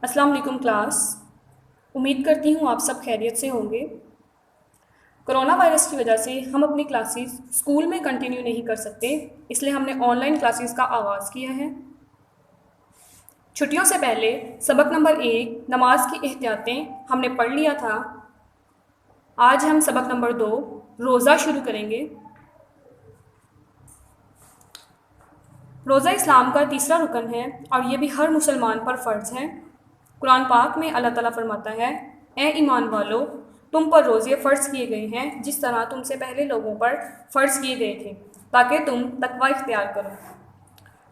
अस्सलाम वालेकुम क्लास। उम्मीद करती हूँ आप सब खैरियत से होंगे। कोरोना वायरस की वजह से हम अपनी क्लासेस स्कूल में कंटिन्यू नहीं कर सकते, इसलिए हमने ऑनलाइन क्लासेस का आगाज़ किया है। छुट्टियों से पहले सबक नंबर 1 नमाज की एहतियातें हमने पढ़ लिया था। आज हम सबक नंबर 2 रोज़ा शुरू करेंगे। रोज़ा इस्लाम का तीसरा रुकन है और ये भी हर मुसलमान पर फ़र्ज़ है। कुरान पाक में अल्लाह ताला फरमाता है, ए ईमान वालो, तुम पर रोज़े फ़र्ज़ किए गए हैं जिस तरह तुमसे पहले लोगों पर फ़र्ज़ किए गए थे, ताकि तुम तकवा इख्तियार करो।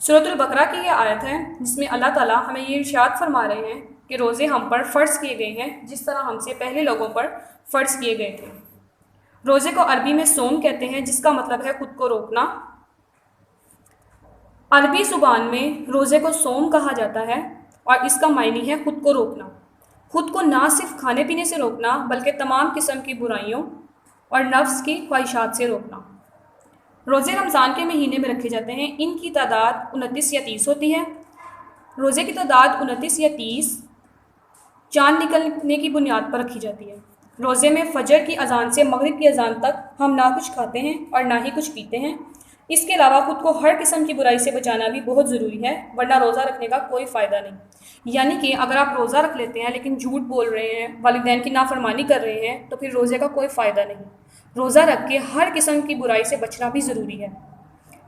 सूरतुल बकरा की ये आयत है जिसमें अल्लाह ताला हमें ये इरशाद फरमा रहे हैं कि रोज़े हम पर फ़र्ज़ किए गए हैं जिस तरह हमसे पहले लोगों पर फ़र्ज़ किए गए थे। रोज़े को अरबी में सोम कहते हैं, जिसका मतलब है खुद को रोकना। अरबी ज़ुबान में रोज़े को सोम कहा जाता है और इसका मायने है खुद को रोकना। खुद को ना सिर्फ खाने पीने से रोकना बल्कि तमाम किस्म की बुराइयों और नफ्स की ख्वाहिशात से रोकना। रोज़े रमज़ान के महीने में रखे जाते हैं। इनकी तादाद 29 या 30 होती है। रोज़े की तादाद 29 या 30 चाँद निकलने की बुनियाद पर रखी जाती है। रोज़े में फ़जर की अज़ान से मगरिब की अज़ान तक हम ना कुछ खाते हैं और ना ही कुछ पीते हैं। इसके अलावा खुद को हर किस्म की बुराई से बचाना भी बहुत ज़रूरी है, वरना रोज़ा रखने का कोई फ़ायदा नहीं। यानी कि अगर आप रोज़ा रख लेते हैं लेकिन झूठ बोल रहे हैं, वालिदैन की नाफरमानी कर रहे हैं, तो फिर रोज़े का कोई फ़ायदा नहीं। रोज़ा रख के हर किस्म की बुराई से बचना भी ज़रूरी है।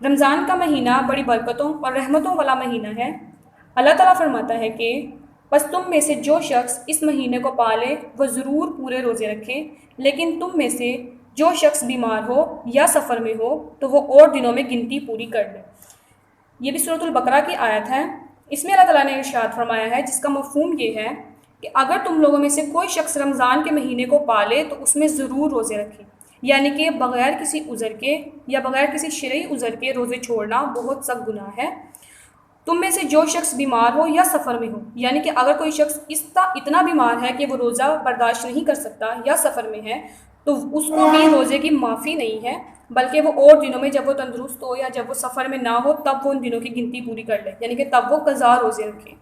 रमज़ान का महीना बड़ी बरकतों और रहमतों वाला महीना है। अल्लाह ताला फरमाता है कि बस तुम में से जो शख्स इस महीने को पाले वह ज़रूर पूरे रोज़े रखे, लेकिन तुम में से जो शख्स बीमार हो या सफ़र में हो तो वो और दिनों में गिनती पूरी कर ले। ये भी सूरतुल बकरा की आयत है। इसमें अल्लाह ताला ने इरशाद फरमाया है, जिसका मफ़हूम ये है कि अगर तुम लोगों में से कोई शख्स रमज़ान के महीने को पाले तो उसमें ज़रूर रोज़े रखे। यानी कि बग़ैर किसी उज़र के या बग़ैर किसी शरई उज़र के रोज़े छोड़ना बहुत सख्त गुनाह है। तुम में से जो शख्स बीमार हो या सफ़र में हो, यानी कि अगर कोई शख्स इतना बीमार है कि वो रोज़ा बर्दाश्त नहीं कर सकता या सफ़र में है, तो उसको भी रोज़े की माफ़ी नहीं है, बल्कि वो और दिनों में जब वो तंदुरुस्त हो या जब वो सफ़र में ना हो तब वो उन दिनों की गिनती पूरी कर ले, यानी कि तब वो क़ज़ा रोज़े रखे।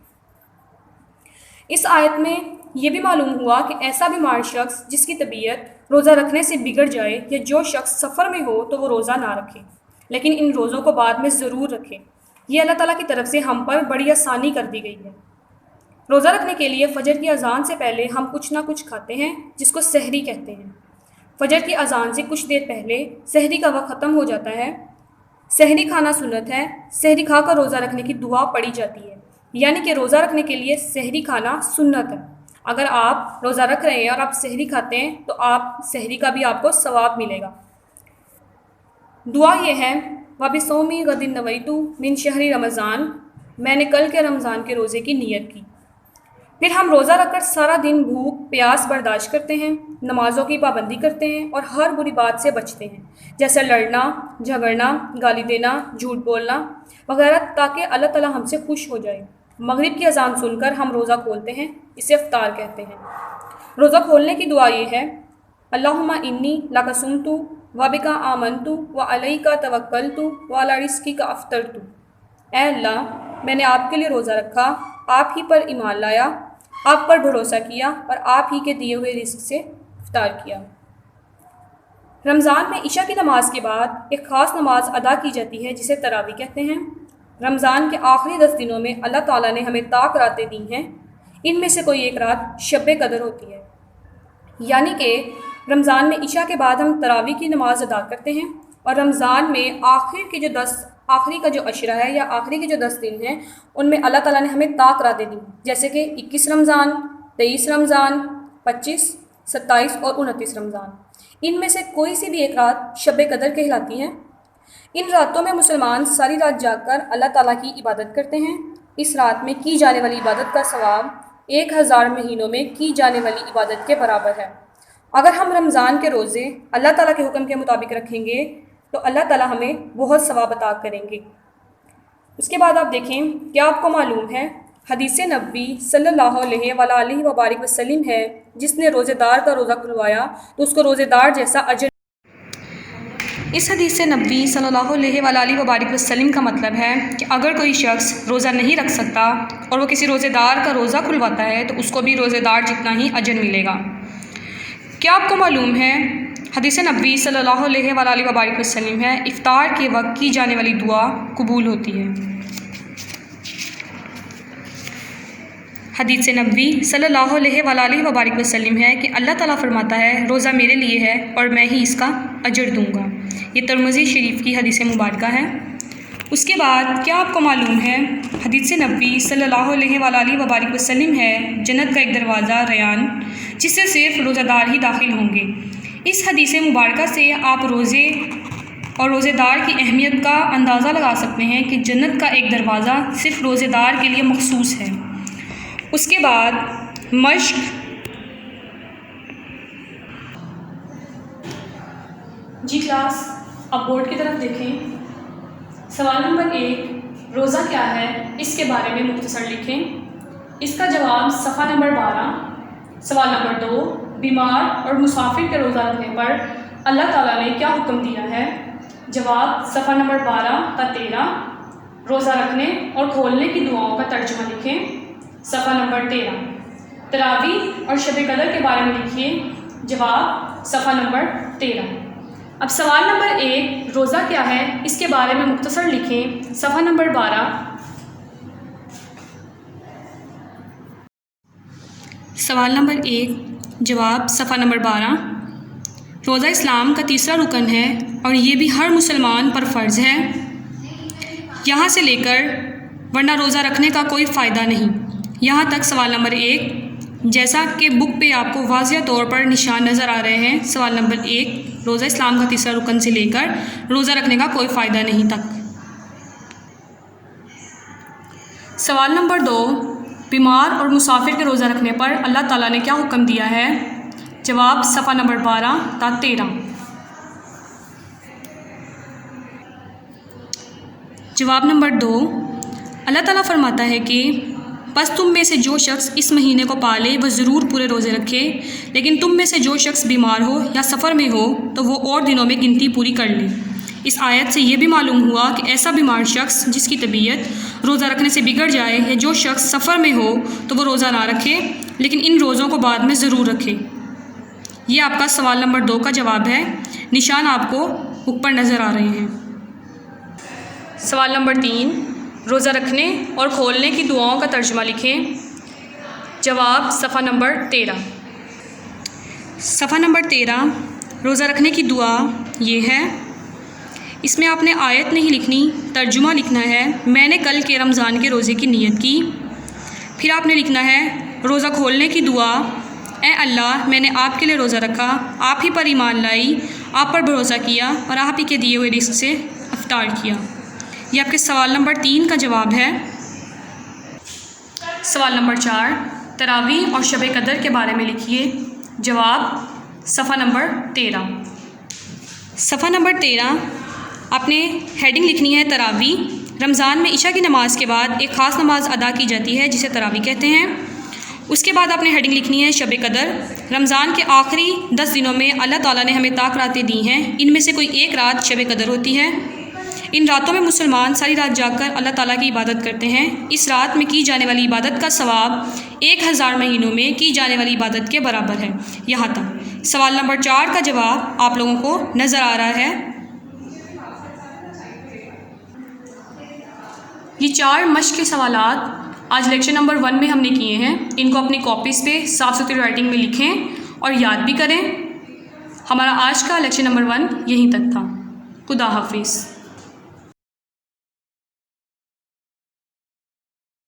इस आयत में ये भी मालूम हुआ कि ऐसा बीमार शख्स जिसकी तबीयत रोज़ा रखने से बिगड़ जाए या जो शख्स सफ़र में हो तो वो रोज़ा ना रखे, लेकिन इन रोज़ों को बाद में ज़रूर रखे। ये अल्लाह ताला की तरफ से हम पर बड़ी आसानी कर दी गई है। रोज़ा रखने के लिए फ़जर की अज़ान से पहले हम कुछ ना कुछ खाते हैं, जिसको सहरी कहते हैं। फ़जर की अज़ान से कुछ देर पहले सहरी का वक्त ख़त्म हो जाता है। सहरी खाना सुन्नत है। सहरी खा कर रोज़ा रखने की दुआ पढ़ी जाती है, यानी कि रोज़ा रखने के लिए सहरी खाना सुन्नत है। अगर आप रोज़ा रख रहे हैं और आप सहरी खाते हैं तो आप सहरी का भी आपको सवाब मिलेगा। दुआ ये है, वबिसौमी गदिन नवैतु मिन शहरी रमज़ान, मैंने कल के रमज़ान के रोज़े की नीयत की। फिर हम रोज़ा रखकर सारा दिन भूख प्यास बर्दाश्त करते हैं, नमाज़ों की पाबंदी करते हैं और हर बुरी बात से बचते हैं, जैसे लड़ना, झगड़ना, गाली देना, झूठ बोलना वगैरह, ताकि अल्लाह ताला हमसे खुश हो जाए। मगरिब की अज़ान सुनकर हम रोज़ा खोलते हैं, इसे इफ्तार कहते हैं। रोज़ा खोलने की दुआ ये है, अल्लाहुम्मा इन्नी लका सुमतु व बिका आमनतु व अलैका तवक्कलतु व अला रिज़्क़िका अफ़्तरतु। ऐ अल्लाह, मैंने आपके लिए रोज़ा रखा, आप ही पर ईमान लाया, आप पर भरोसा किया और आप ही के दिए हुए रिज़्क़ से इफ्तार किया। रमज़ान में इशा की नमाज के बाद एक ख़ास नमाज अदा की जाती है जिसे तरावी कहते हैं। रमज़ान के आखिरी 10 दिनों में अल्लाह ताला ने हमें ताक रातें दी हैं। इनमें से कोई एक रात शब कदर होती है, यानी कि रमज़ान में इशा के बाद हम तरावी की नमाज अदा करते हैं। और रमज़ान में आखिरी का जो अशरा है या आखिरी के जो 10 दिन हैं उनमें अल्लाह ताला ने हमें ताक रातें दी, जैसे कि 21 रमज़ान, 23 रमज़ान, 25, 27 और 29 रमज़ान। इनमें से कोई सी भी एक रात शब कदर कहलाती है। इन रातों में मुसलमान सारी रात जागकर अल्लाह ताला की इबादत करते हैं। इस रात में की जाने वाली इबादत का सवाब 1000 महीनों में की जाने वाली इबादत के बराबर है। अगर हम रमज़ान के रोज़े अल्लाह ताला के हुक्म के मुताबिक रखेंगे तो अल्लाह ताला हमें बहुत सवाब अता करेंगे। उसके बाद आप देखें, क्या आपको मालूम है हदीस नबी सल्लल्लाहु अलैहि वसल्लम है, जिसने रोज़ेदार का रोज़ा खुलवाया तो उसको रोज़ेदार जैसा अजर। اس حدیث نبوی صلی اللہ علیہ وآلہ وبارک وسلم کا مطلب ہے کہ اگر کوئی شخص روزہ نہیں رکھ سکتا اور وہ کسی روزے دار کا روزہ کھلواتا ہے تو اس کو بھی روزے دار جتنا ہی اجر ملے گا۔ کیا آپ کو معلوم ہے حدیث نبوی صلی اللہ علیہ وآلہ وبارک وسلم ہے افطار کے وقت کی جانے والی دعا قبول ہوتی ہے۔ حدیث نبوی صلی اللہ علیہ وآلہ وبارک وسلم ہے کہ اللہ تعالیٰ فرماتا ہے روزہ میرے لیے ہے اور میں ہی اس کا اجر دوں گا۔ یہ ترمذی شریف کی حدیث مبارکہ ہے۔ اس کے بعد کیا آپ کو معلوم ہے حدیث نبوی صلی اللہ علیہ وآلہ وبارک وسلم ہے جنت کا ایک دروازہ ریان جس سے صرف روزہ دار ہی داخل ہوں گے۔ اس حدیث مبارکہ سے آپ روزے اور روزے دار کی اہمیت کا اندازہ لگا سکتے ہیں کہ جنت کا ایک دروازہ صرف روزے دار کے لیے مخصوص ہے۔ اس کے بعد مشق جی کلاس اب بورڈ کی طرف دیکھیں۔ سوال نمبر 1 روزہ کیا ہے اس کے بارے میں مختصر لکھیں۔ اس کا جواب صفحہ نمبر 12۔ سوال نمبر 2 بیمار اور مسافر کے روزہ رکھنے پر اللہ تعالیٰ نے کیا حکم دیا ہے؟ جواب صفحہ نمبر 12 تا 13۔ روزہ رکھنے اور کھولنے کی دعاؤں کا ترجمہ لکھیں۔ صفحہ نمبر 13۔ تراویح اور شب قدر کے بارے میں لکھیے۔ جواب صفحہ نمبر 13۔ اب سوال نمبر 1 روزہ کیا ہے اس کے بارے میں مختصر لکھیں۔ صفحہ نمبر 12۔ سوال نمبر 1 جواب صفحہ نمبر 12۔ روزہ اسلام کا تیسرا رکن ہے اور یہ بھی ہر مسلمان پر فرض ہے یہاں سے لے کر ورنہ روزہ رکھنے کا کوئی فائدہ نہیں۔ یہاں تک سوال نمبر 1 جیسا کہ بک پہ آپ کو واضح طور پر نشان نظر آ رہے ہیں۔ سوال نمبر 1 روزہ اسلام کا تیسرا رکن سے لے کر روزہ رکھنے کا کوئی فائدہ نہیں تک۔ سوال نمبر 2 بیمار اور مسافر کے روزہ رکھنے پر اللہ تعالیٰ نے کیا حکم دیا ہے؟ جواب صفحہ نمبر 12 تا 13۔ جواب نمبر 2 اللہ تعالیٰ فرماتا ہے کہ بس تم میں سے جو شخص اس مہینے کو پالے وہ ضرور پورے روزے رکھے، لیکن تم میں سے جو شخص بیمار ہو یا سفر میں ہو تو وہ اور دنوں میں گنتی پوری کر لے۔ اس آیت سے یہ بھی معلوم ہوا کہ ایسا بیمار شخص جس کی طبیعت روزہ رکھنے سے بگڑ جائے یا جو شخص سفر میں ہو تو وہ روزہ نہ رکھے لیکن ان روزوں کو بعد میں ضرور رکھے۔ یہ آپ کا سوال نمبر 2 کا جواب ہے۔ نشان آپ کو اوپر نظر آ رہے ہیں۔ سوال نمبر 3 روزہ رکھنے اور کھولنے کی دعاؤں کا ترجمہ لکھیں۔ جواب صفحہ نمبر 13۔ صفحہ نمبر 13 روزہ رکھنے کی دعا یہ ہے۔ اس میں آپ نے آیت نہیں لکھنی، ترجمہ لکھنا ہے۔ میں نے کل کے رمضان کے روزے کی نیت کی۔ پھر آپ نے لکھنا ہے روزہ کھولنے کی دعا، اے اللہ میں نے آپ کے لیے روزہ رکھا، آپ ہی پر ایمان لائی، آپ پر بھروسہ کیا اور آپ ہی کے دیے ہوئے رزق سے افطار کیا۔ یہ آپ کے سوال نمبر 3 کا جواب ہے۔ سوال نمبر 4 تراویح اور شب قدر کے بارے میں لکھیے۔ جواب صفحہ نمبر 13۔ صفحہ نمبر 13 آپ نے ہیڈنگ لکھنی ہے تراویح۔ رمضان میں عشاء کی نماز کے بعد ایک خاص نماز ادا کی جاتی ہے جسے تراویح کہتے ہیں۔ اس کے بعد آپ نے ہیڈنگ لکھنی ہے شب قدر۔ رمضان کے آخری 10 دنوں میں اللہ تعالیٰ نے ہمیں طاق راتیں دی ہیں، ان میں سے کوئی ایک رات شب قدر ہوتی ہے۔ ان راتوں میں مسلمان ساری رات جاگ کر اللہ تعالیٰ کی عبادت کرتے ہیں۔ اس رات میں کی جانے والی عبادت کا ثواب 1000 مہینوں میں کی جانے والی عبادت کے برابر ہے۔ یہاں تک سوال نمبر 4 کا جواب آپ لوگوں کو نظر آ رہا ہے۔ یہ 4 مشق کے سوالات آج لیکچر نمبر 1 میں ہم نے کیے ہیں۔ ان کو اپنی کاپیز پہ صاف ستھری رائٹنگ میں لکھیں اور یاد بھی کریں۔ ہمارا آج کا لیکچر نمبر 1 یہیں تک تھا۔ خدا حافظ۔